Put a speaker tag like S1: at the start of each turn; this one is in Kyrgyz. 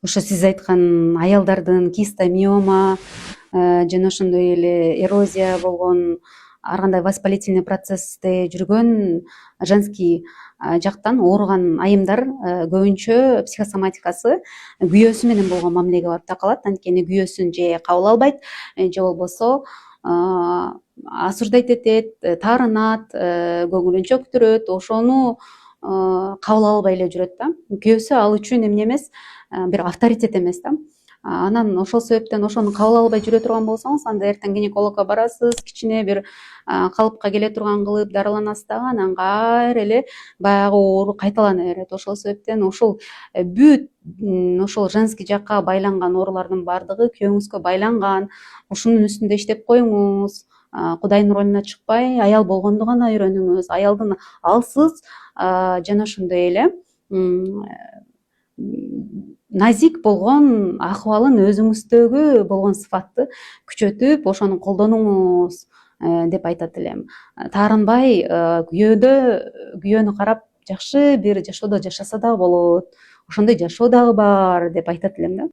S1: ошо сиз айткан аялдардын гистомиома жана ошондой эле эрозия болгон ар кандай воспалительный процессте жүргөн женский жактан ооруган айымдар көбүнчө психосоматикасы күйөөсү менен болгон мамилеге барып такалат. Анткени күйөөсүн же кабыл албайт, же болбосо осуждать этет, таарынат, көңүлүн чөктүрөт, ошону кабыл албай эле жүрөт да. Күйөөсү ал үчүн эмне эмес, бир авторитет эмес да. Анан ошол себептен ошону кабыл албай жүрө турган болсоңуз, анда эртең гинекологко барасыз, кичине бир калыпка келе турган кылып дарыланасыз дагы, анан кайра эле баягы оору кайталана берет. Ошол себептен ушул бүт ошол женский жакка байланган оорулардын баардыгы күйөөңүзгө байланган. Ушунун үстүндө иштеп коюңуз. Кудайдын ролуна чыкпай, аял болгонду гана үйрөнүңүз. Аялдын алсыз жана ошондой эле назик болгон акыбалын өзүңүздөгү болгон сыфатты күчөтүп, ошону колдонуңуз деп айтат элем. Таарынбай күйөөнү карап жакшы бир жашоодо жашаса дагы болот, ошондой жашоо дагы бар деп айтат элем да.